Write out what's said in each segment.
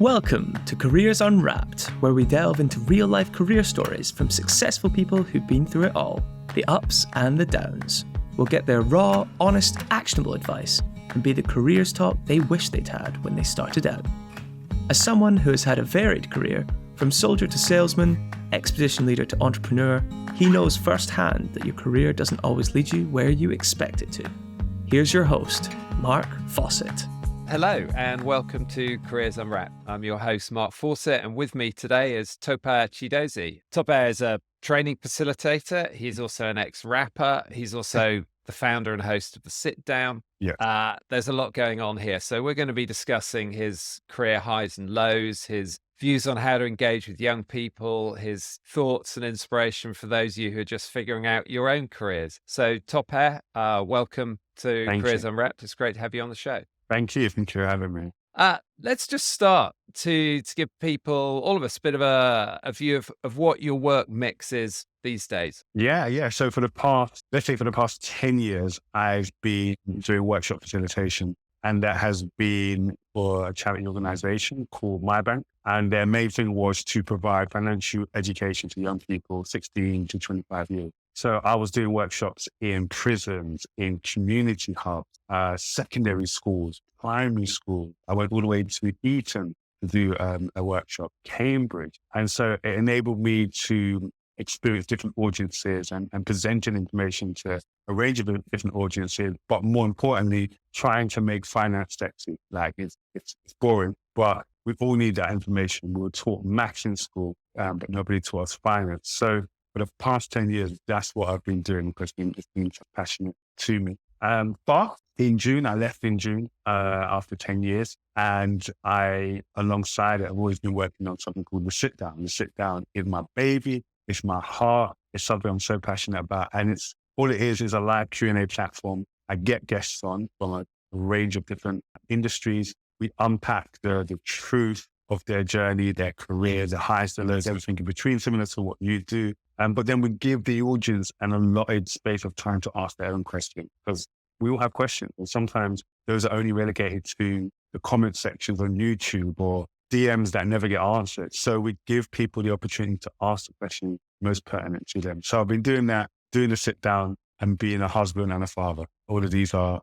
Welcome to Careers Unwrapped, where we delve into real-life career stories from successful people who've been through it all, the ups and the downs. We'll get their raw, honest, actionable advice and be the careers talk they wish they'd had when they started out. As someone who has had a varied career, from soldier to salesman, expedition leader to entrepreneur, he knows firsthand that your career doesn't always lead you where you expect it to. Here's your host, Mark Fawcett. Hello and welcome to Careers Unwrapped. I'm your host, Mark Fawcett, and with me today is Tope Chiedozie. Tope is a training facilitator. He's also an ex-rapper. He's also the founder and host of the Sitdown. Yeah. There's a lot going on here. So we're going to be discussing his career highs and lows, his views on how to engage with young people, his thoughts and inspiration for those of you who are just figuring out your own careers. So Tope, welcome to Careers Unwrapped. It's great to have you on the show. Thank you for having me. Let's just start to give people, all of us, a bit of a view of what your work mix is these days. Yeah. So for the past 10 years, I've been doing workshop facilitation, and that has been for a charity organization called MyBnk. And their main thing was to provide financial education to young people 16 to 25 years. So I was doing workshops in prisons, in community hubs, secondary schools, primary school. I went all the way to Eton to do a workshop, Cambridge. And so it enabled me to experience different audiences and presenting information to a range of different audiences, but more importantly, trying to make finance sexy. Like it's boring, but we all need that information. We were taught maths in school, but nobody taught us finance. So for the past 10 years, that's what I've been doing because it's been so passionate to me. But in June, I left in June after 10 years. And alongside it, I've always been working on something called the Sitdown. The Sitdown is my baby. It's my heart. It's something I'm so passionate about. And all it is a live Q&A platform. I get guests on from a range of different industries. We unpack the truth of their journey, their career, the highs, the lows, everything in between, similar to what you do. But then we give the audience an allotted space of time to ask their own question, because we all have questions. And sometimes those are only relegated to the comment sections on YouTube or DMs that never get answered. So we give people the opportunity to ask the question most pertinent to them. So I've been doing that, doing the sit down and being a husband and a father. All of these are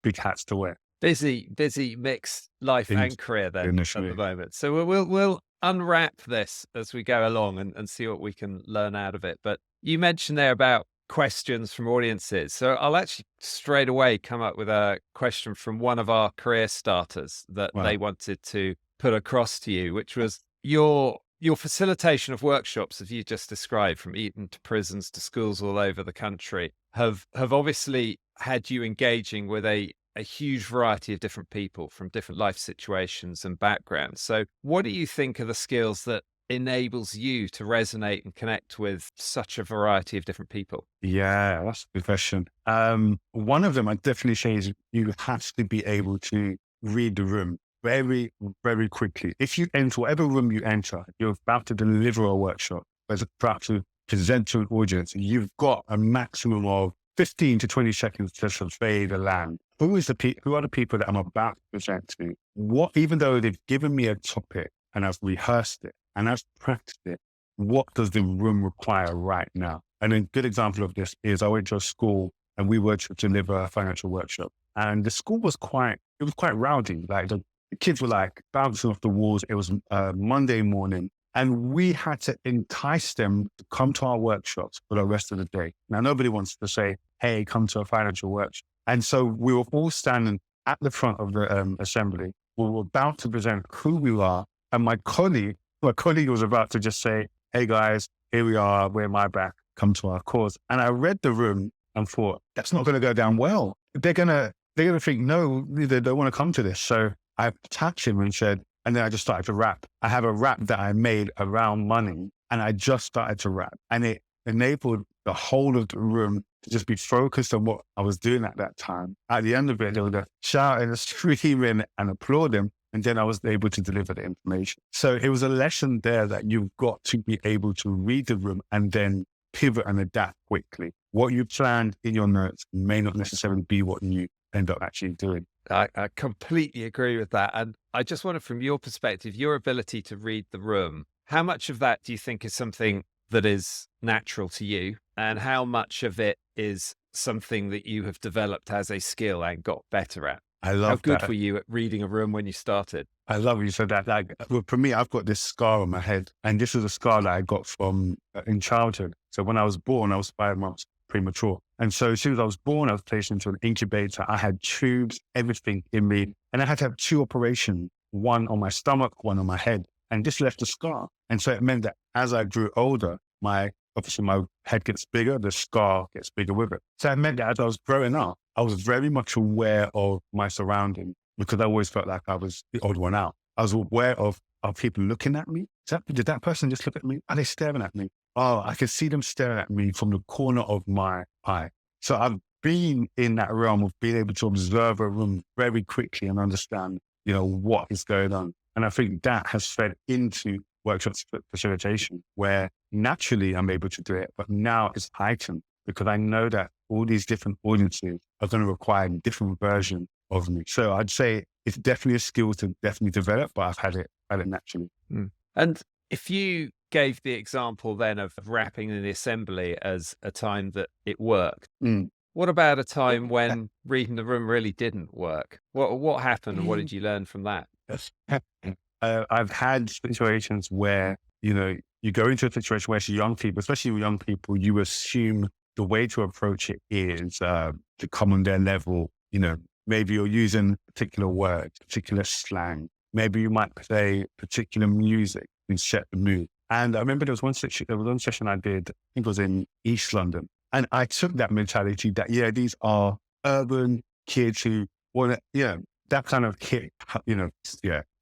big hats to wear. Busy mixed life and career then at the moment. So we'll unwrap this as we go along and see what we can learn out of it. But you mentioned there about questions from audiences. So I'll actually straight away come up with a question from one of our career starters that they wanted to put across to you, which was your facilitation of workshops, as you just described, from Eton to prisons to schools all over the country, have obviously had you engaging with a huge variety of different people from different life situations and backgrounds. So what do you think are the skills that enables you to resonate and connect with such a variety of different people? Yeah, that's a good question. One of them I definitely say is you have to be able to read the room very, very quickly. If you enter whatever room you enter, you're about to deliver a workshop, whether it's about to present to an audience, you've got a maximum of 15 to 20 seconds to survey the land. Who are the people that I'm about to present to? Even though they've given me a topic and I've rehearsed it and I've practiced it, what does the room require right now? And a good example of this is I went to a school and we were to deliver a financial workshop. And the school was quite rowdy. Like the kids were like bouncing off the walls. It was Monday morning. And we had to entice them to come to our workshops for the rest of the day. Now, nobody wants to say, hey, come to a financial workshop. And so we were all standing at the front of the assembly. We were about to present who we are. And my colleague was about to just say, hey guys, here we are, we're MyBnk, come to our cause. And I read the room and thought, that's not going to go down well. They're going to think, no, they don't want to come to this. So I tapped him and said, and then I just started to rap. I have a rap that I made around money and I just started to rap, and it enabled the whole of the room to just be focused on what I was doing at that time. At the end of it, they were shouting, screaming and applauding. And then I was able to deliver the information. So it was a lesson there that you've got to be able to read the room and then pivot and adapt quickly. What you planned in your notes may not necessarily be what you end up actually doing. I completely agree with that. And I just wonder, from your perspective, your ability to read the room, how much of that do you think is something that is natural to you? And how much of it is something that you have developed as a skill and got better at? I love How good that. were you at reading a room when you started? I love you said that. Like, well, for me, I've got this scar on my head, and this is a scar that I got from in childhood. So when I was born, I was 5 months premature. And so as soon as I was born, I was placed into an incubator. I had tubes, everything in me. And I had to have 2 operations, one on my stomach, one on my head. And this left a scar. And so it meant that as I grew older, obviously my head gets bigger, the scar gets bigger with it. So it meant that as I was growing up, I was very much aware of my surroundings because I always felt like I was the odd one out. I was aware of, are people looking at me? Did that person just look at me? Are they staring at me? Oh, I could see them staring at me from the corner of my eye. So I've been in that realm of being able to observe a room very quickly and understand, what is going on. And I think that has fed into workshops facilitation, where naturally I'm able to do it, but now it's heightened because I know that all these different audiences are going to require a different version of me. So I'd say it's definitely a skill to definitely develop, but I've had it naturally. And if you gave the example then of wrapping in the assembly as a time that it worked, what about a time when reading the room really didn't work? What happened and what did you learn from that? I've had situations where, you go into a situation where especially young people, you assume the way to approach it is to come on their level. Maybe you're using particular words, particular slang. Maybe you might play particular music and set the mood. And I remember there was one session I did, I think it was in East London. And I took that mentality that, these are urban kids who want to, that kind of hit,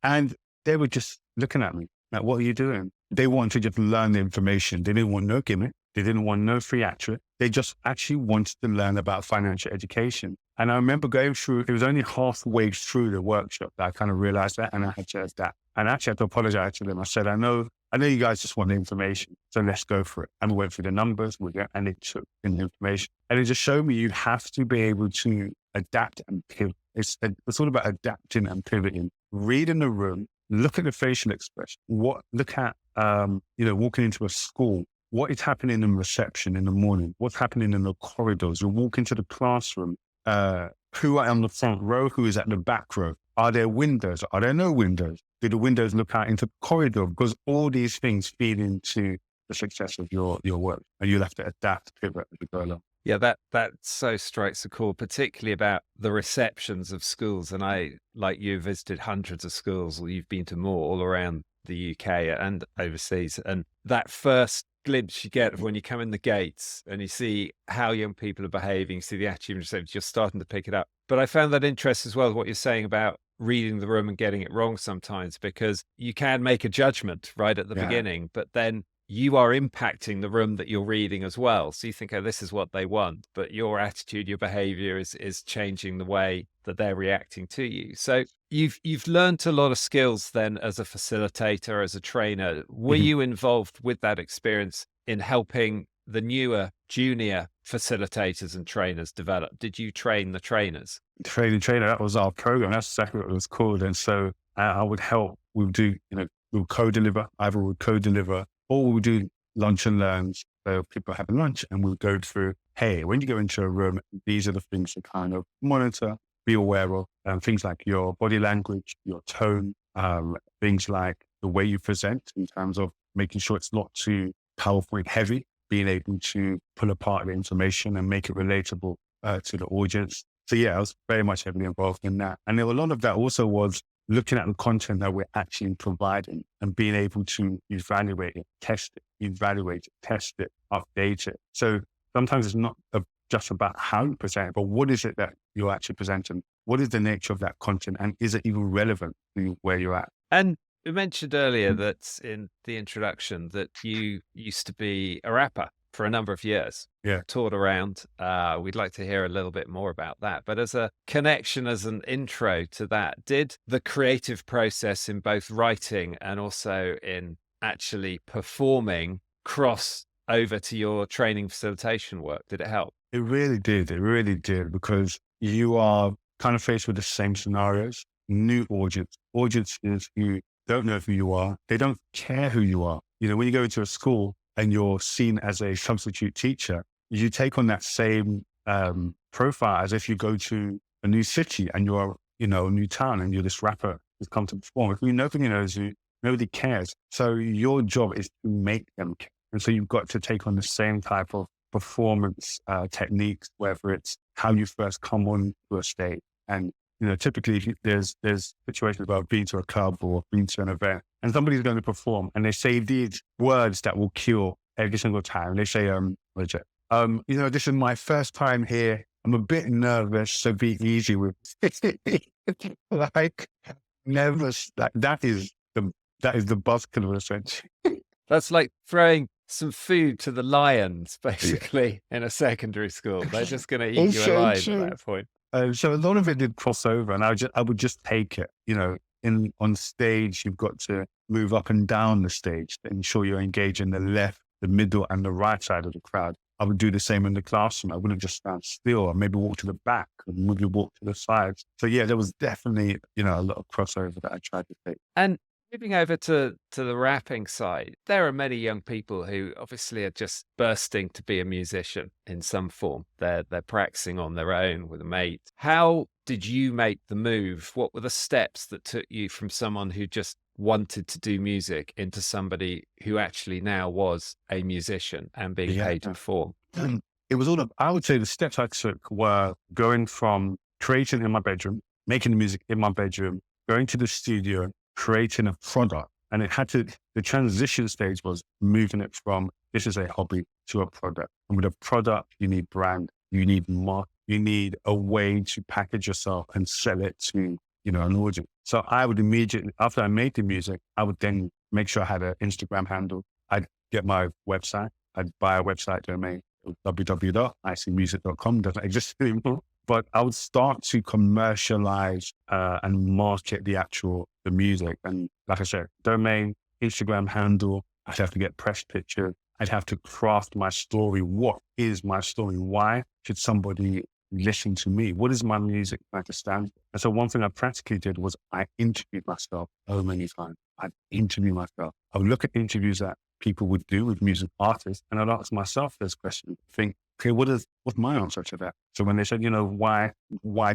And they were just looking at me like, what are you doing? They wanted to just learn the information. They didn't want no gimmick. They didn't want no free accurate. They just actually wanted to learn about financial education. And I remember going through, it was only halfway through the workshop that I kind of realized that, and I had to adapt. And I actually had to apologize to them. I said, I know you guys just want the information, so let's go for it. And we went through the numbers, and they took in the information. And it just showed me you have to be able to adapt and pivot. It's all about adapting and pivoting. Read in the room, look at the facial expression. Look at, walking into a school. What is happening in reception in the morning? What's happening in the corridors? You walk into the classroom. Who are on the front row? Who is at the back row? Are there windows? Are there no windows? Do the windows look out into the corridor? Because all these things feed into the success of your work, and you'll have to adapt, pivot as you go along. Yeah, that so strikes a chord, particularly about the receptions of schools. And I, like you, visited hundreds of schools, or you've been to more all around the UK and overseas. And that first glimpse you get of when you come in the gates and you see how young people are behaving, see the attitude and reception, you're starting to pick it up. But I found that interest as well, what you're saying about reading the room and getting it wrong sometimes, because you can make a judgment right at the beginning, but then you are impacting the room that you're reading as well. So you think, oh, this is what they want, but your attitude, your behavior is changing the way that they're reacting to you. So you've learned a lot of skills then as a facilitator, as a trainer. Were you involved with that experience in helping the newer junior facilitators and trainers develop? Did you train the trainers? Trainer, that was our program. That's exactly what it was called. And so I would help. We would do, we would co-deliver, either we would co-deliver or we would do lunch and learns. So people have lunch and we'll go through, hey, when you go into a room, these are the things to kind of monitor, be aware of, things like your body language, your tone, things like the way you present in terms of making sure it's not too PowerPoint heavy, being able to pull apart the information and make it relatable to the audience. So I was very much heavily involved in that. And a lot of that also was looking at the content that we're actually providing and being able to evaluate it, test it, test it, update it. So sometimes it's not just about how you present it, but what is it that you're actually presenting? What is the nature of that content? And is it even relevant to where you're at? And we mentioned earlier that in the introduction that you used to be a rapper for a number of years. Yeah. Toured around. We'd like to hear a little bit more about that. But as a connection, as an intro to that, did the creative process in both writing and also in actually performing cross over to your training facilitation work? Did it help? It really did. It really did, because you are kind of faced with the same scenarios. new audiences who don't know who you are. They don't care who you are. When you go into a school and you're seen as a substitute teacher, you take on that same profile as if you go to a new city and you're, a new town and you're this rapper who's come to perform. If nobody knows you, nobody cares. So your job is to make them care. And so you've got to take on the same type of performance techniques, whether it's how you first come on to a stage. And, typically there's situations about being to a club or being to an event and somebody's going to perform and they say these words that will cure every single time. They say, this is my first time here. I'm a bit nervous, so be easy with like never. That is the buzzkill essentially. That's like throwing some food to the lions, basically, in a secondary school. They're just going to eat you alive at that point. So a lot of it did cross over, and I would just take it. On stage, you've got to move up and down the stage to ensure you're engaging the left, the middle, and the right side of the crowd. I would do the same in the classroom. I wouldn't just stand still or maybe walk to the back and maybe walk to the sides. So yeah, there was definitely, a lot of crossover that I tried to take. And moving over to the rapping side, there are many young people who obviously are just bursting to be a musician in some form. They're practicing on their own with a mate. How did you make the move? What were the steps that took you from someone who just wanted to do music into somebody who actually now was a musician and being paid to perform? It was I would say the steps I took were going from creating in my bedroom, making the music in my bedroom, going to the studio, creating a product. And the transition stage was moving it from this is a hobby to a product. And with a product, you need brand, you need market, you need a way to package yourself and sell it to, an audience. So I would immediately, after I made the music, I would then make sure I had an Instagram handle. I'd get my website. I'd buy a website domain, www.iciemusic.com. Doesn't exist anymore. But I would start to commercialize and market the music. And like I said, domain, Instagram handle, I'd have to get press pictures. I'd have to craft my story. What is my story? Why should somebody listen to me? What is my music like to stand for? And so one thing I practically did was I interviewed myself so many times. I'd interview myself. I would look at interviews that people would do with music artists, and I'd ask myself this question, think, okay, what's my answer to that? So when they said, why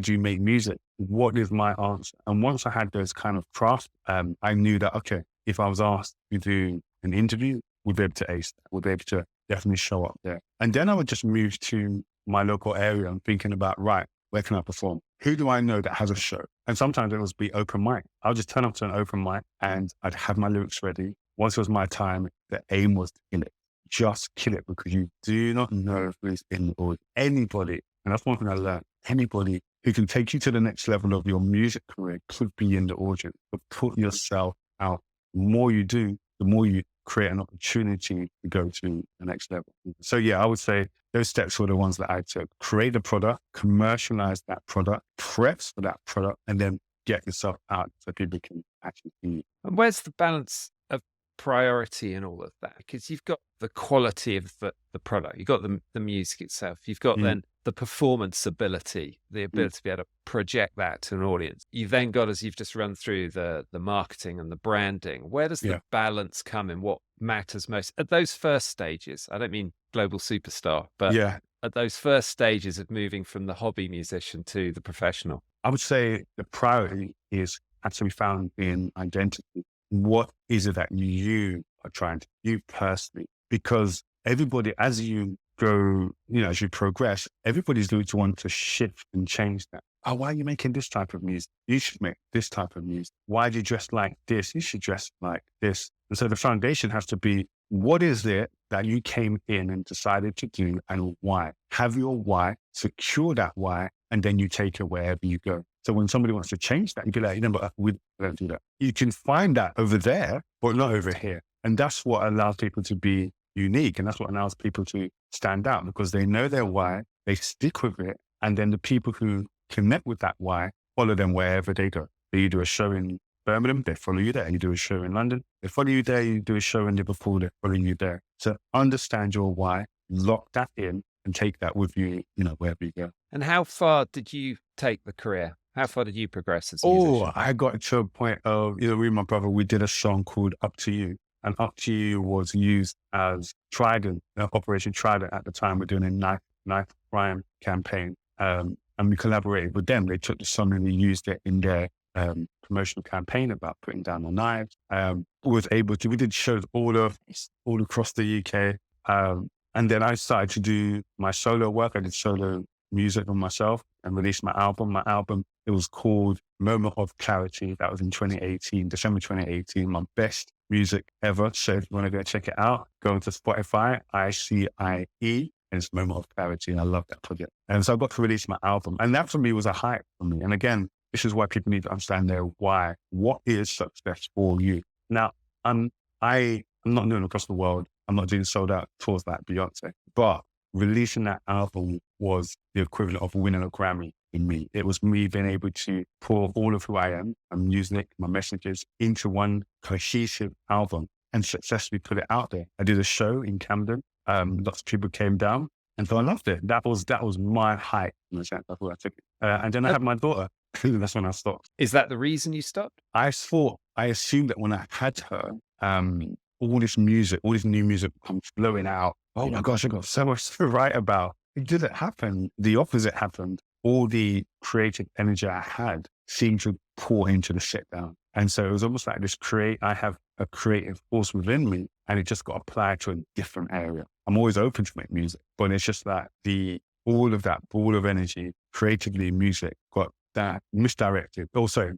do you make music? What is my answer? And once I had those kind of craft, I knew that, okay, if I was asked to do an interview, we'd be able to ace that. We'd be able to definitely show up there. And then I would just move to my local area and thinking about, right, where can I perform? Who do I know that has a show? And sometimes it would be open mic. I'll just turn up to an open mic and I'd have my lyrics ready. Once it was my time, the aim was to kill it. Just kill it, because you do not know who's in the audience. Anybody, and that's one thing I learned, anybody who can take you to the next level of your music career could be in the audience. But put yourself out. The more you do, the more you create an opportunity to go to the next level. So yeah, I would say those steps were the ones that I took. Create a product, commercialize that product, prep for that product, and then get yourself out so people can actually see you. And where's the balance of priority in all of that? Because you've got the quality of the product, you've got the music itself, you've got then the performance ability, the ability to be able to project that to an audience. You've then got, as you've just run through, the marketing and the branding. Where does the balance come in? What matters most at those first stages? I don't mean global superstar, but at those first stages of moving from the hobby musician to the professional. I would say the priority is actually found in identity. What is it that you are trying to do personally? Because everybody, as you go, as you progress, everybody's going to want to shift and change that. Oh, why are you making this type of music? You should make this type of music. Why do you dress like this? You should dress like this. And so the foundation has to be, what is it that you came in and decided to do and why? Have your why, secure that why, and then you take it wherever you go. So when somebody wants to change that, you'd be like, but we don't do that. You can find that over there, but not over here. And that's what allows people to be unique. And that's what allows people to stand out, because they know their why, they stick with it. And then the people who connect with that why follow them wherever they go. So you do a show in Birmingham, they follow you there. You do a show in London, they follow you there. You do a show in Liverpool, they're following you there. So understand your why, lock that in, and take that with you, wherever you go. And how far did you take the career? How far did you progress as a musician? Oh, I got to a point of, me and my brother, we did a song called Up to You. And Up to You was used as Trident, Operation Trident at the time. We're doing a knife crime campaign. And we collaborated with them. They took the song and they used it in their promotional campaign about putting down the knives. We did shows all across the UK. And then I started to do my solo work. I did solo music on myself and released my album. It was called Moment of Clarity. That was in 2018, December 2018, my best music ever. So if you want to go check it out, go into Spotify, ICIE, and it's Moment of Clarity. And I love that project. And so I got to release my album. And that for me was a hype for me. And again, this is why people need to understand their why. What is success for you? Now, I'm not doing across the world. I'm not doing sold out tours like Beyonce, but releasing that album was the equivalent of winning a Grammy in me. It was me being able to pour all of who I am, my music, my messages into one cohesive album and successfully put it out there. I did a show in Camden. Lots of people came down and so I loved it. That was my hype in a sense. That's what I took it. And then I had my daughter. That's when I stopped. Is that the reason you stopped? I assumed that when I had her, all this new music comes flowing out. Oh my gosh, I got so much to write about. It didn't happen. The opposite happened. All the creative energy I had seemed to pour into the Sitdown. And so it was almost like I have a creative force within me and it just got applied to a different area. I'm always open to make music, but it's just that all of that ball of energy, creatively music, got that misdirected, also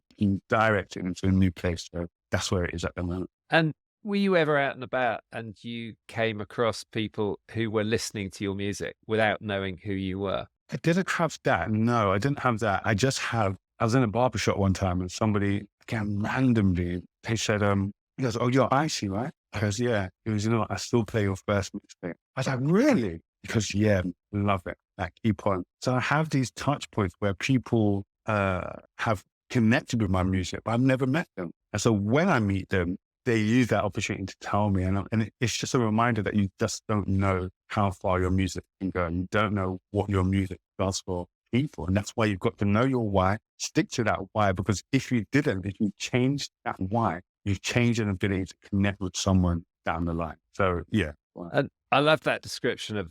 directed into a new place. So that's where it is at the moment. And were you ever out and about and you came across people who were listening to your music without knowing who you were? I didn't have that. No, I didn't have that. I was in a barbershop one time and somebody, again, randomly, they said, he goes, "Oh, you're Icy, right?" I goes, "Yeah." He goes, I still play your first mixtape." I was like, "Really?" Because yeah, love it. Like, keep on. So I have these touch points where people have connected with my music, but I've never met them. And so when I meet them, they use that opportunity to tell me. And it's just a reminder that you just don't know how far your music can go. You don't know what your music does for people. And that's why you've got to know your why, stick to that why, because if you changed that why, you've changed an ability to connect with someone down the line. So yeah. And I love that description of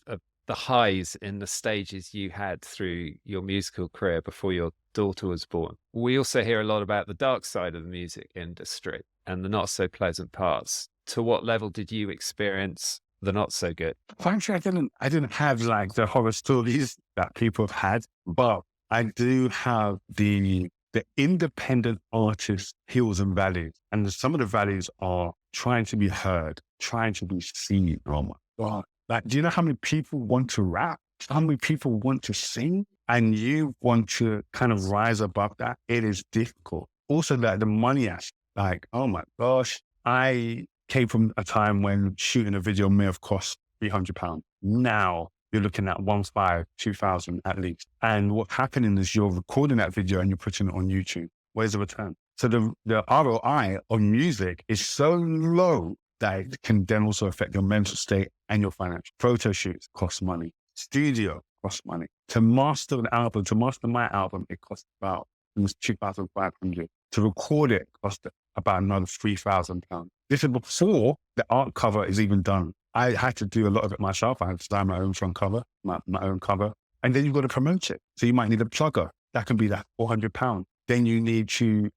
the highs in the stages you had through your musical career before your daughter was born. We also hear a lot about the dark side of the music industry and the not so pleasant parts. To what level did you experience the not so good? Frankly, I didn't have like the horror stories that people have had, but I do have the independent artist hills and valleys. And some of the valleys are trying to be heard, trying to be seen. Oh my God. Like, do you know how many people want to rap? How many people want to sing? And you want to kind of rise above that? It is difficult. Also, like the money aspect, like, oh my gosh, I came from a time when shooting a video may have cost £300. Now you're looking at 1,500, 2,000 at least. And what's happening is you're recording that video and you're putting it on YouTube. Where's the return? So the ROI on music is so low that it can then also affect your mental state and your financial. Photo shoots cost money. Studio costs money. To master an album, to master my album, it costs about almost 2,500. To record it cost about another £3,000. This is before the art cover is even done. I had to do a lot of it myself. I had to design my own front cover, my own cover. And then you've got to promote it. So you might need a plugger. That can be that £400. Then you need to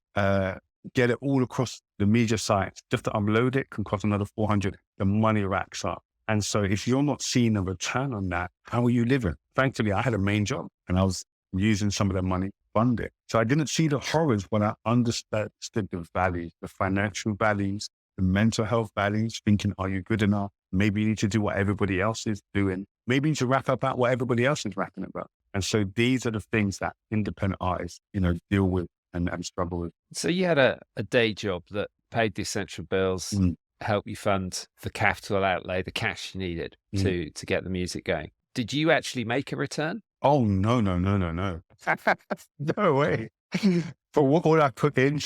get it all across the media sites. Just to upload it can cost another $400. The money racks up. And so if you're not seeing a return on that, how are you living? Thankfully, I had a main job and I was using some of that money to fund it. So I didn't see the horrors when I understood the values, the financial values, the mental health values, thinking, are you good enough? Maybe you need to do what everybody else is doing. Maybe you need to rap about what everybody else is rapping about. And so these are the things that independent artists, deal with and struggle with. So you had a day job that paid the essential bills, helped you fund the capital outlay, the cash you needed to get the music going. Did you actually make a return? Oh, no. No way. For what I put in,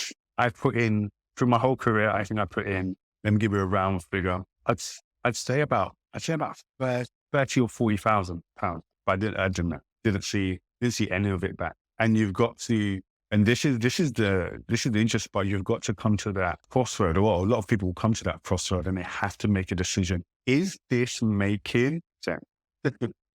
through my whole career, I think I put in, let me give you a round figure. I'd say about 30 or 40,000 pounds. But I didn't see any of it back. And you've got to And this is the interesting part. You've got to come to that crossroad, or a lot of people will come to that crossroad and they have to make a decision. Is this making sense?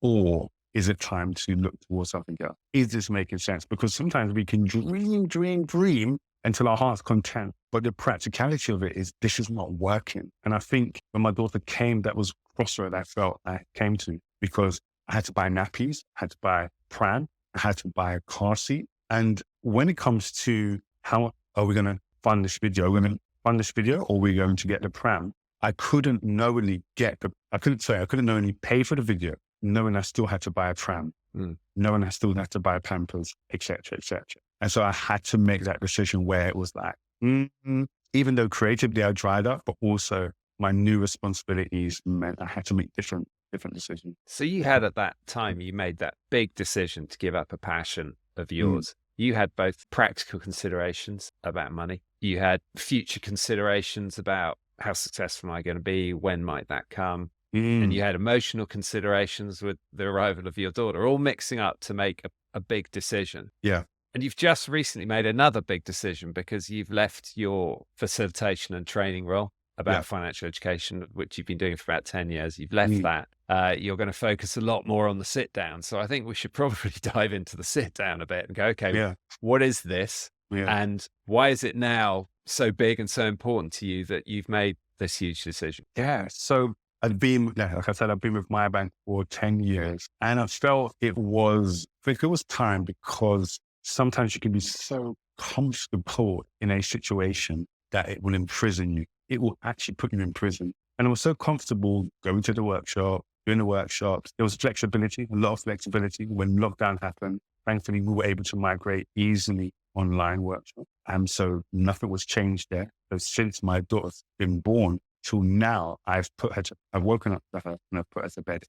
Or is it time to look towards something else? Is this making sense? Because sometimes we can dream until our heart's content. But the practicality of it is this is not working. And I think when my daughter came, that was crossroad I felt I came to, because I had to buy nappies, I had to buy pram, I had to buy a car seat. And when it comes to how are we going to fund this video, or are we going to get the pram? I couldn't knowingly I couldn't knowingly pay for the video, knowing I still had to buy a pram, knowing I still had to buy Pampers, etc., etc. And so I had to make that decision where it was like, even though creatively I dried up, but also my new responsibilities meant I had to make different decisions. So you had at that time, you made that big decision to give up a passion of yours. You had both practical considerations about money. You had future considerations about how successful am I going to be? When might that come? And you had emotional considerations with the arrival of your daughter, all mixing up to make a big decision. Yeah. And you've just recently made another big decision because you've left your facilitation and training role about financial education, which you've been doing for about 10 years. You've left that. You're going to focus a lot more on the sit down. So I think we should probably dive into the sit down a bit and go, okay, what is this? And why is it now so big and so important to you that you've made this huge decision? Yeah. So like I said, I've been with MyBnk for 10 years, and I felt it was time, because sometimes you can be so comfortable in a situation that it will imprison you. It will actually put you in prison. And I was so comfortable going to the workshop, doing the workshops. There was flexibility, a lot of flexibility. When lockdown happened, thankfully, we were able to migrate easily online workshop. And so nothing was changed there. So since my daughter's been born till now, I've woken up with her and I've put her to bed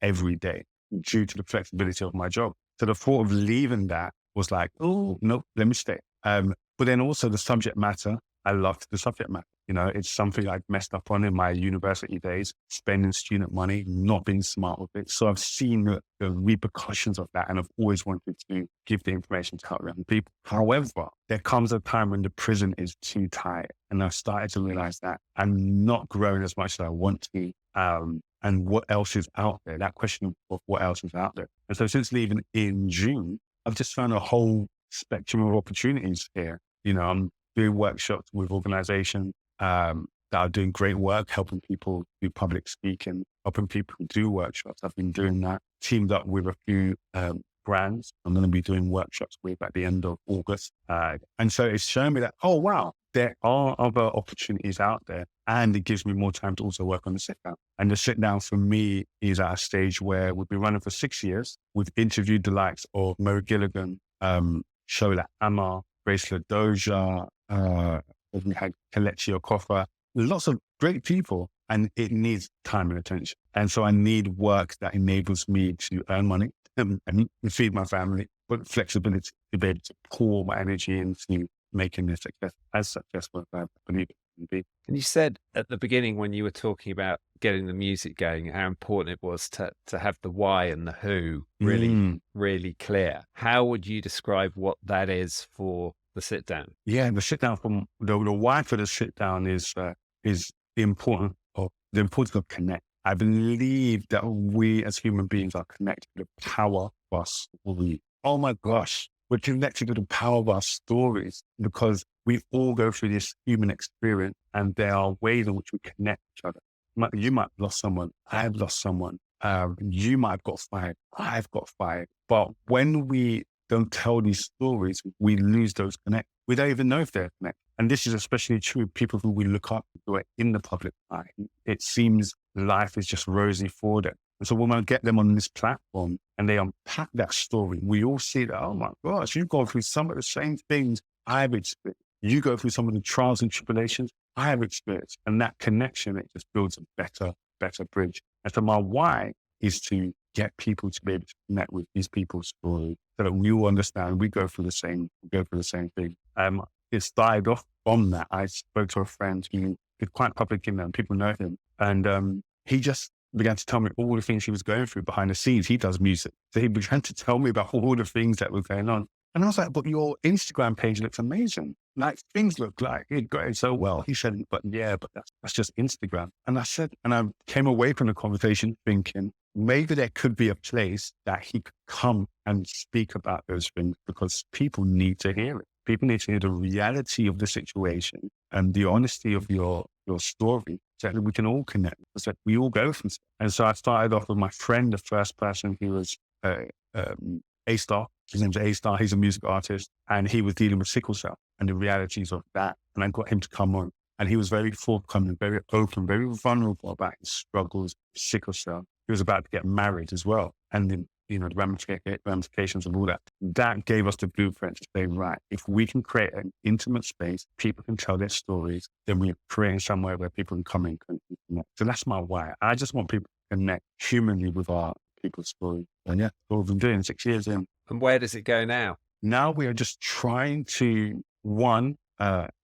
every day due to the flexibility of my job. So the thought of leaving that was like, oh, no, let me stay. But then also the subject matter, I loved the subject matter. You know, it's something I'd messed up on in my university days, spending student money, not being smart with it. So I've seen the repercussions of that, and I've always wanted to give the information to help young people. However, there comes a time when the prison is too tight, and I've started to realize that I'm not growing as much as I want to. And what else is out there? That question of what else is out there. And so since leaving in June, I've just found a whole spectrum of opportunities here. You know, I'm doing workshops with organizations that are doing great work, helping people do public speaking, helping people do workshops. I've been doing that, teamed up with a few brands I'm going to be doing workshops with at the end of August. And so it's shown me that, oh, wow, there are other opportunities out there, and it gives me more time to also work on the sit down. And the sit down for me is at a stage where we've been running for 6 years. We've interviewed the likes of Mo Gilligan, Shola Amar, Grace Ladoja, we had Kelechi Okofa, lots of great people, and it needs time and attention. And so I need work that enables me to earn money and feed my family, but flexibility to be able to pour my energy into making this as successful as I believe it can be. And you said at the beginning when you were talking about getting the music going, how important it was to have the why and the who really clear. How would you describe what that is for the sit down? Yeah, the sit down from the why for the sit down is the importance of connect. I believe that we as human beings are connected to the power of our story. Oh my gosh, we're connected to the power of our stories because we all go through this human experience, and there are ways in which we connect each other. You might have lost someone. I've lost someone. You might have got fired. I've got fired. But when we don't tell these stories, we lose those connections. We don't even know if they're connected. And this is especially true of people who we look up to, who are in the public eye. It seems life is just rosy for them. And so when I get them on this platform and they unpack that story, we all see that, oh my gosh, you've gone through some of the same things I've experienced. You go through some of the trials and tribulations I have experienced. And that connection, it just builds a better bridge. And so my why is to get people to be able to connect with these people's stories so that we all understand we go through the same thing. It started off from that. I spoke to a friend who is quite public in there, and people know him. And he just began to tell me all the things he was going through behind the scenes. He does music. So he began to tell me about all the things that were going on. And I was like, but your Instagram page looks amazing. Like things look like it got so well. He said, but that's just Instagram. And I said, and I came away from the conversation thinking maybe there could be a place that he could come and speak about those things because people need to hear it. People need to hear the reality of the situation and the honesty of your story so that we can all connect. So that we all go from stuff. And so I started off with my friend, the first person. He was A-Star. His name's A-Star. He's a music artist and he was dealing with sickle cell and the realities of that. And I got him to come on and he was very forthcoming, very open, very vulnerable about his struggles with sickle cell. He was about to get married as well. And then, the ramifications of all that. That gave us the blueprint to say, right, if we can create an intimate space, people can tell their stories, then we're creating somewhere where people can come in and connect. So that's my why. I just want people to connect humanly with our people's stories. And yeah, what we've been doing 6 years in. And where does it go now? Now we are just trying to, one,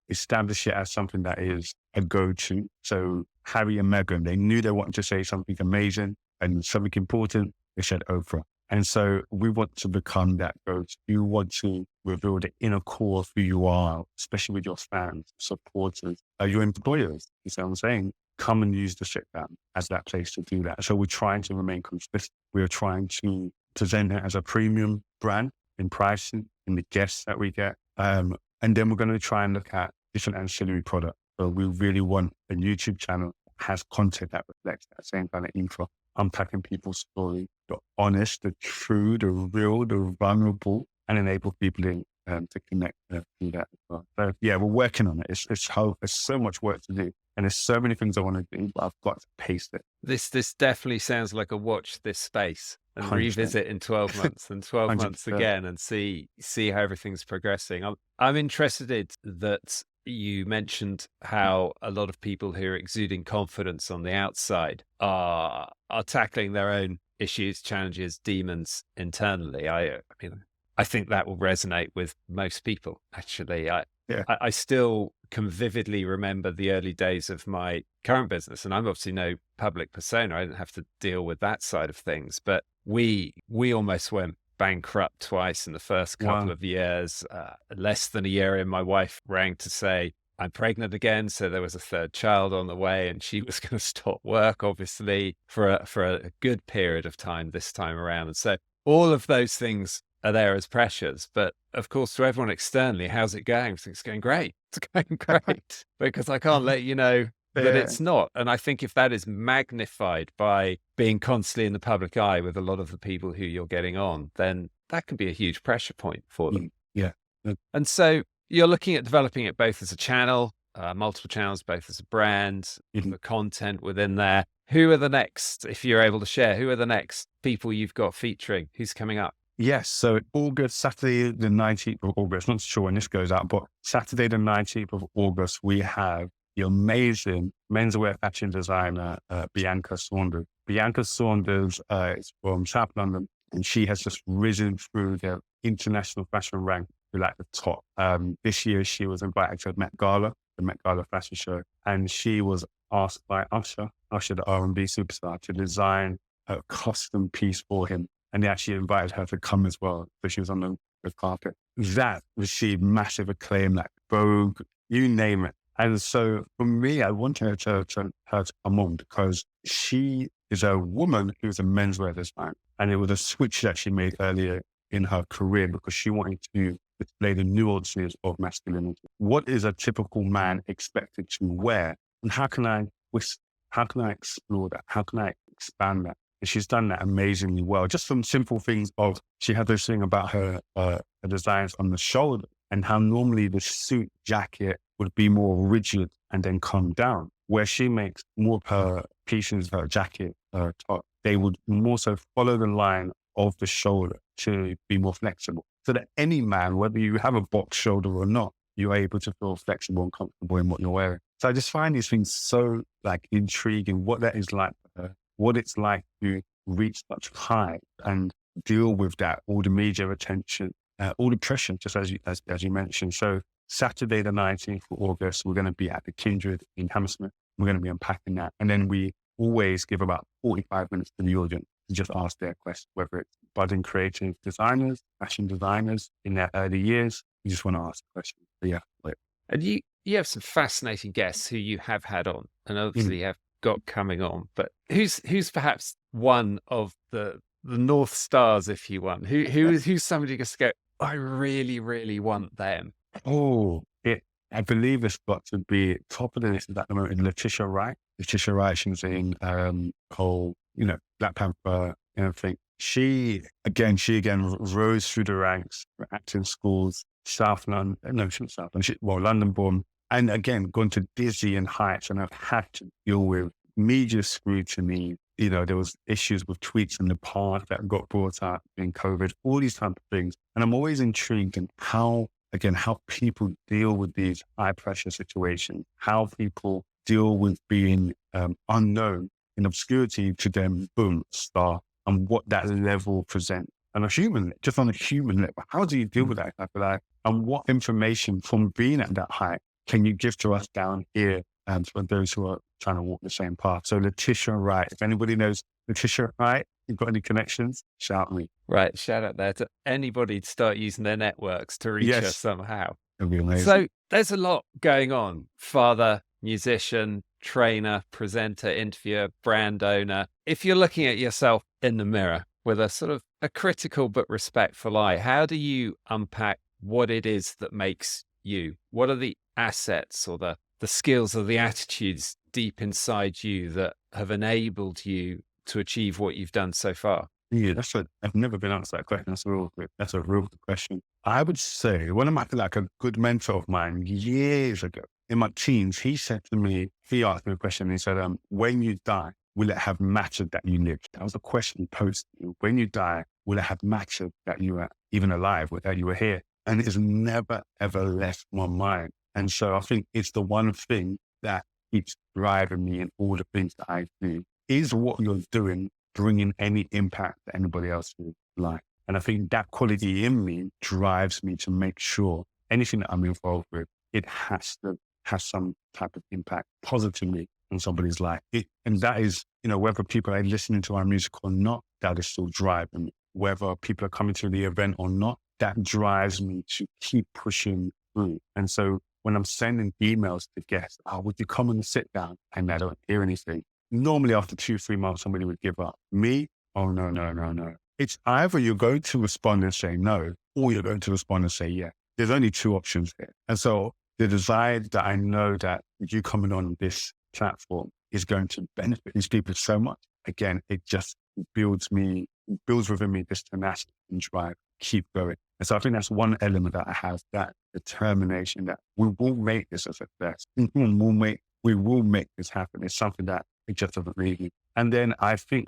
establish it as something that is a go-to. So Harry and Meghan, they knew they wanted to say something amazing and something important. They said Oprah. And so we want to become that go-to. You want to reveal the inner core of who you are, especially with your fans, supporters, your employers. You see what I'm saying? Come and use the Sitdown as that place to do that. So we're trying to remain consistent. We're trying to present it as a premium brand in pricing, in the guests that we get. And then we're going to try and look at different ancillary products. So we really want a YouTube channel that has content that reflects that same kind of info, unpacking people's story, the honest, the true, the real, the vulnerable, and enable people to connect through that as well. So yeah, we're working on it. It's so much work to do. And there's so many things I want to do, but I've got to pace it. This definitely sounds like a watch this space and 100%. Revisit in 12 months and 12 months 100%. again and see how everything's progressing. I'm interested that you mentioned how a lot of people who are exuding confidence on the outside are tackling their own issues, challenges, demons internally. I think that will resonate with most people, actually. I still can vividly remember the early days of my current business, and I'm obviously no public persona. I didn't have to deal with that side of things, but we almost went bankrupt twice in the first couple of years. Less than a year in, my wife rang to say, I'm pregnant again. So there was a third child on the way and she was going to stop work, obviously, for a good period of time this time around. And so all of those things are there as pressures. But of course, to everyone externally, how's it going? It's going great. It's going great because I can't let you know that it's not. And I think if that is magnified by being constantly in the public eye with a lot of the people who you're getting on, then that can be a huge pressure point for them. Yeah. And so you're looking at developing it both as a channel, multiple channels, both as a brand, the content within there. Who are the next, if you're able to share, who are the next people you've got featuring? Who's coming up? Yes. So Saturday, the 19th of August, not sure when this goes out, but Saturday, the 19th of August, we have the amazing menswear fashion designer, Bianca Saunders. Bianca Saunders is from South London, and she has just risen through the international fashion rank to like the top. This year, she was invited to the Met Gala fashion show, and she was asked by Usher, the R&B superstar, to design a custom piece for him. And they actually invited her to come as well. So she was on the carpet. That received massive acclaim, like Vogue, you name it. And so for me, I wanted her to come on because she is a woman who's a menswear designer. And it was a switch that she made earlier in her career because she wanted to display the nuances of masculinity. What is a typical man expected to wear? And how can I explore that? How can I expand that? And she's done that amazingly well. Just some simple things of, she had this thing about her designs on the shoulder and how normally the suit jacket would be more rigid and then come down. Where she makes more of her pieces, her jacket, her top, they would more so follow the line of the shoulder to be more flexible. So that any man, whether you have a box shoulder or not, you're able to feel flexible and comfortable in what you're wearing. So I just find these things so like intriguing, what that is like for her, what it's like to reach such high and deal with that, all the media attention, all the pressure, just as you mentioned. So Saturday, the 19th of August, we're going to be at the Kindred in Hammersmith. We're going to be unpacking that. And then we always give about 45 minutes to the audience and just ask their questions, whether it's budding creative designers, fashion designers in their early years. You just want to ask questions. But yeah. And you have some fascinating guests who you have had on and obviously have got coming on, but who's perhaps one of the North Stars, if you want, who's somebody just go, I really, really want them? I believe it's got to be top of the list at the moment in Letitia Wright. Letitia Wright, she was in Black Panther and everything. She again rose through the ranks for acting schools, London born. And again, gone to dizzying heights, and I've had to deal with media scrutiny. There was issues with tweets in the past that got brought up in COVID, all these types of things. And I'm always intrigued in how people deal with these high pressure situations, how people deal with being unknown in obscurity to them, boom, star, and what that level presents. And on a human level, how do you deal with that type of life? And what information from being at that height can you give to us down here and for those who are trying to walk the same path? So Letitia Wright, if anybody knows Letitia Wright, you've got any connections, shout me. Right, shout out there to anybody to start using their networks to reach us somehow. That'd be amazing. So there's a lot going on. Father, musician, trainer, presenter, interviewer, brand owner. If you're looking at yourself in the mirror with a sort of a critical but respectful eye, how do you unpack what it is that makes you? What are the assets or the skills or the attitudes deep inside you that have enabled you to achieve what you've done so far? Yeah, I've never been asked that question. That's a real good question. I would say one of a good mentor of mine years ago in my teens, he asked me a question and he said, when you die, will it have mattered that you lived? That was a question posed to you. When you die, will it have mattered that you were even alive, that you were here? And it has never, ever left my mind. And so I think it's the one thing that keeps driving me in all the things that I do. Is what you're doing bringing any impact to anybody else's life? And I think that quality in me drives me to make sure anything that I'm involved with, it has to have some type of impact positively on somebody's life. And that is, whether people are listening to our music or not, that is still driving me. Whether people are coming to the event or not, that drives me to keep pushing through. And so when I'm sending emails to guests, would you come and sit down? And I don't hear anything. Normally after 2-3 months, somebody would give up. Me? Oh, no. It's either you're going to respond and say no, or you're going to respond and say yeah. There's only two options here. And so the desire that I know that you coming on this platform is going to benefit these people so much. Again, it just builds within me this tenacity and drive, keep going. And so I think that's one element that I have, that determination that we will make this a success. We will make this happen. It's something that it just doesn't leave me. And then I think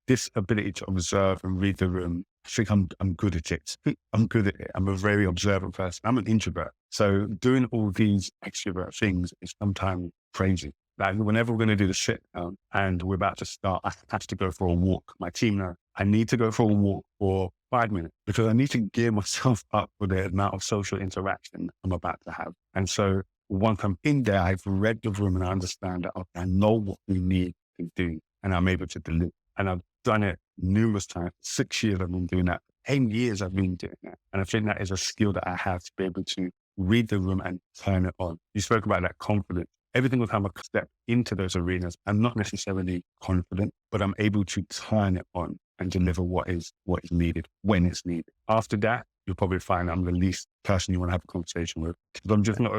this ability to observe and read the room, I think I'm good at it. I'm good at it. I'm a very observant person. I'm an introvert. So doing all these extrovert things is sometimes crazy. Like whenever we're going to do the sit down and we're about to start, I have to go for a walk. My team knows I need to go for a walk for 5 minutes because I need to gear myself up for the amount of social interaction I'm about to have. And so once I'm in there, I've read the room and I understand that I know what we need to do and I'm able to deliver. And I've done it numerous times. 6 years I've been doing that. 10 years I've been doing that. And I think that is a skill that I have to be able to read the room and turn it on. You spoke about that confidence. Every single time I step into those arenas, I'm not necessarily confident, but I'm able to turn it on and deliver what is needed when it's needed. After that, you'll probably find I'm the least person you want to have a conversation with because I'm just not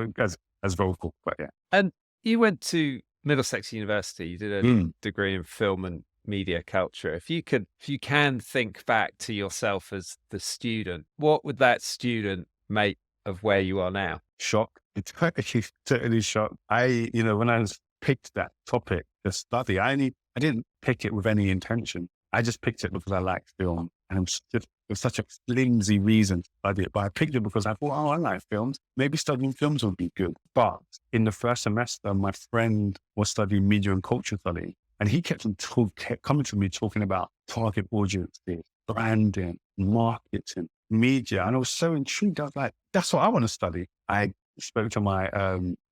as vocal. But yeah. And you went to Middlesex University. You did a degree in film and media culture. If you can think back to yourself as the student, what would that student make of where you are now? Shock. It's totally shocked. When I picked that topic to study, I didn't pick it with any intention. I just picked it because I like film. And it was such a flimsy reason to study it. But I picked it because I thought, I like films. Maybe studying films would be good. But in the first semester, my friend was studying media and culture study. And he kept coming to me talking about target audiences, branding, marketing, media. And I was so intrigued. I was like, that's what I want to study. I spoke to my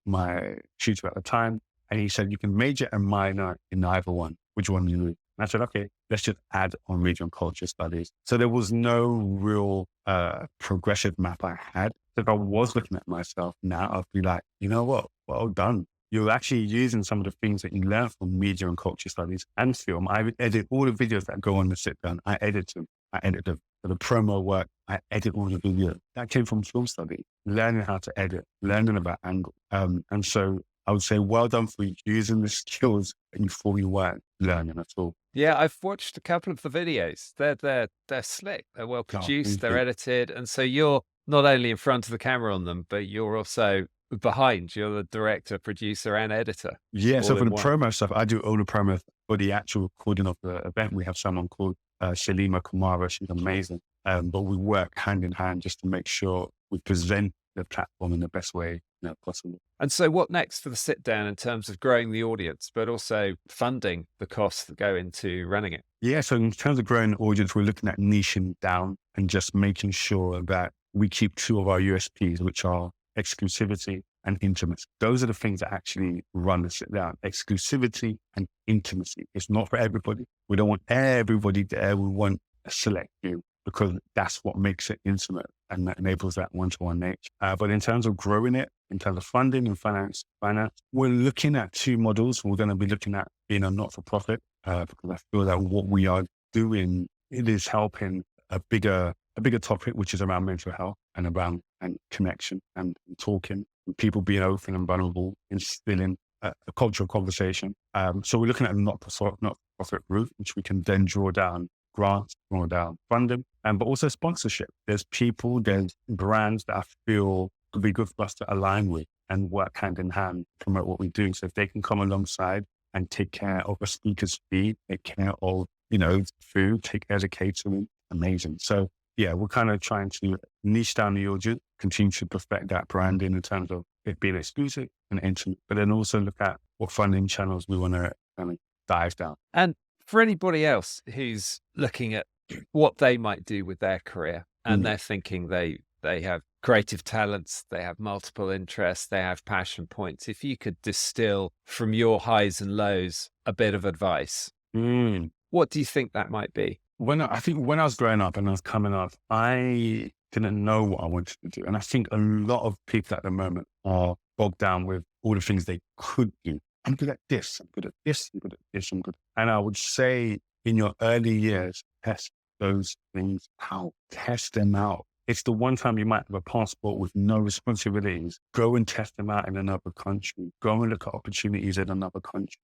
my tutor at the time, and he said, you can major and minor in either one. Which one do you do? And I said, okay, let's just add on media and culture studies. So there was no real progressive map I had. So if I was looking at myself now, I'd be like, you know what? Well done. You're actually using some of the things that you learn from media and culture studies and film. I edit all the videos that go on the Sitdown. I edit them. I edit them. For the promo work, I edit all the videos. That came from film study, learning how to edit, learning about angle. And so I would say, well done for using the skills that you thought you weren't learning at all. Yeah, I've watched a couple of the videos. They're slick. They're well produced. They're edited, and so you're not only in front of the camera on them, but you're also behind. You're the director, producer, and editor. Yeah. So for the promo stuff, I do all the promo for the actual recording of the event. We have someone called Shalima Kumara. She's amazing. But we work hand in hand just to make sure we present the platform in the best way possible. And so what next for the Sitdown in terms of growing the audience, but also funding the costs that go into running it? Yeah. So in terms of growing the audience, we're looking at niching down and just making sure that we keep two of our USPs, which are exclusivity and intimacy. Those are the things that actually run the Sitdown. Exclusivity and intimacy. It's not for everybody. We don't want everybody there. We want a select few, because that's what makes it intimate and that enables that one-to-one nature. But in terms of growing it, in terms of funding and finance, we're looking at two models. We're going to be looking at being a not-for-profit because I feel that what we are doing, it is helping a bigger topic, which is around mental health and around connection and talking, and people being open and vulnerable, instilling a culture of conversation. So we're looking at a not-for-profit route, which we can then draw down grants, draw down funding, but also sponsorship. There's brands that I feel could be good for us to align with and work hand in hand, promote what we do. So if they can come alongside and take care of a speaker's fee, take care of, food, take care of the catering, amazing. So yeah, we're kind of trying to niche down the audience, continue to perfect that branding in terms of it being exclusive and intimate, but then also look at what funding channels we want to kind of dive down. And for anybody else who's looking at what they might do with their career and they're thinking they have creative talents, they have multiple interests, they have passion points, if you could distill from your highs and lows a bit of advice, what do you think that might be? I think when I was growing up and I was coming up, I didn't know what I wanted to do. And I think a lot of people at the moment are bogged down with all the things they could do. I'm good at this, I'm good at this, I'm good at this, I'm good. And I would say in your early years, test those things out, test them out. It's the one time you might have a passport with no responsibilities. Go and test them out in another country. Go and look at opportunities in another country.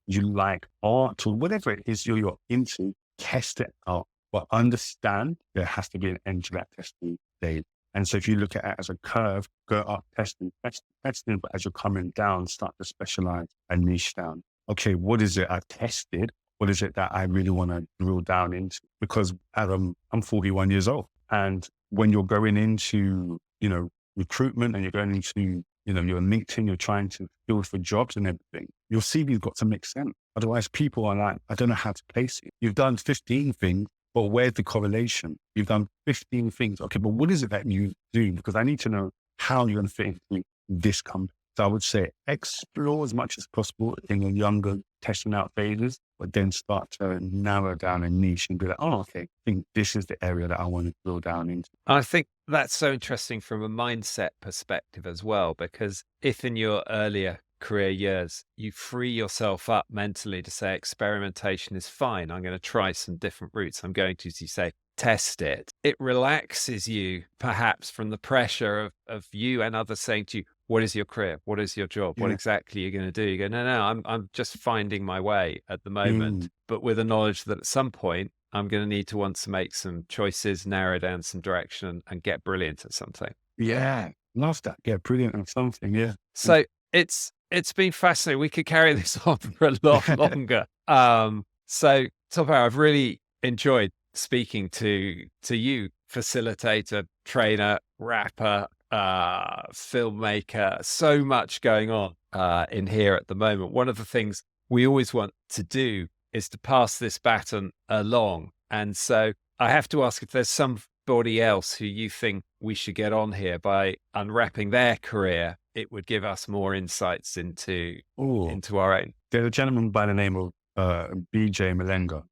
You like art or whatever it is you're into, test it out. But understand there has to be an end to that testing stage. And so if you look at it as a curve, go up, testing, but as you're coming down, start to specialize and niche down. Okay, what is it I've tested? What is it that I really want to drill down into? Because I'm 41 years old. And when you're going into, recruitment and you're going into, your LinkedIn, you're trying to build for jobs and everything, your CV's got to make sense. Otherwise, people are like, I don't know how to place it. You've done 15 things, but where's the correlation? You've done 15 things. Okay, but what is it that you do? Because I need to know how you're going to fit into this company. So I would say explore as much as possible in your younger testing out phases, but then start to narrow down a niche and be like, oh, okay, I think this is the area that I want to drill down into. I think that's so interesting from a mindset perspective as well, because if in your earlier career years, you free yourself up mentally to say experimentation is fine. I'm going to try some different routes. I'm going to, as you say, test it. It relaxes you perhaps from the pressure of you and others saying to you, what is your career? What is your job? What exactly are you going to do? You go, no, I'm just finding my way at the moment, but with the knowledge that at some point I'm going to need to want to make some choices, narrow down some direction and get brilliant at something. Yeah. Love that. Get brilliant at something. Yeah. So it's been fascinating. We could carry this on for a lot longer. So Tope, I've really enjoyed speaking to you, facilitator, trainer, rapper, filmmaker, so much going on in here at the moment. One of the things we always want to do is to pass this baton along. And so I have to ask if there's somebody else who you think we should get on here by unwrapping their career. It would give us more insights into our own. There's a gentleman by the name of BJ Malenga.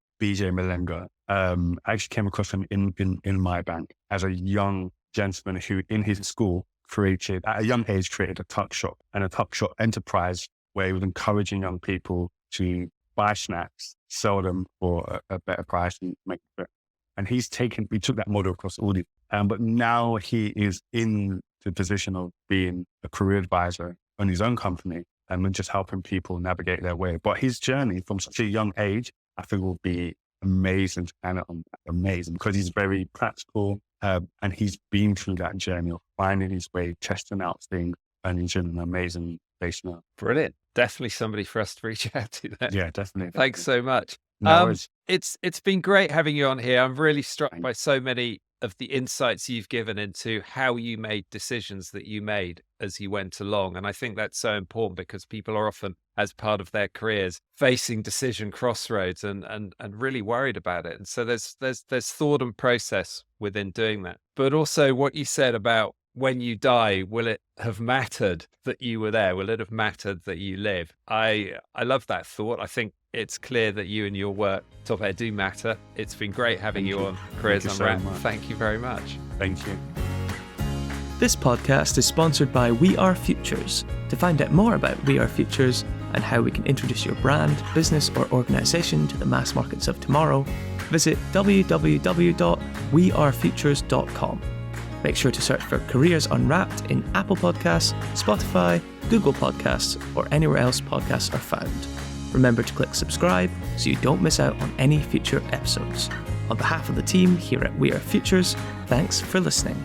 I actually came across him in MyBnk as a young gentleman who, in his school, at a young age, created a tuck shop and a tuck shop enterprise where he was encouraging young people to buy snacks, sell them for a better price and make it. And we took that model across all these. But now he is in the position of being a career advisor on his own company and just helping people navigate their way. But his journey from such a young age, I think, will be amazing because he's very practical and he's been through that journey of finding his way, testing out things, and he's in an amazing place now. Brilliant. Definitely somebody for us to reach out to then. Yeah, definitely. Thanks so much. No, it's been great having you on here. I'm really struck by so many of the insights you've given into how you made decisions that you made as you went along. And I think that's so important because people are often, as part of their careers, facing decision crossroads and really worried about it. And so there's thought and process within doing that. But also what you said about when you die, will it have mattered that you were there? Will it have mattered that you live? I love that thought. I think it's clear that you and your work, Tope, do matter. It's been great having you on Careers Unwrapped. Thank you very much. Thank you. This podcast is sponsored by We Are Futures. To find out more about We Are Futures and how we can introduce your brand, business, or organization to the mass markets of tomorrow, visit www.wearefutures.com. Make sure to search for Careers Unwrapped in Apple Podcasts, Spotify, Google Podcasts, or anywhere else podcasts are found. Remember to click subscribe so you don't miss out on any future episodes. On behalf of the team here at We Are Futures, thanks for listening.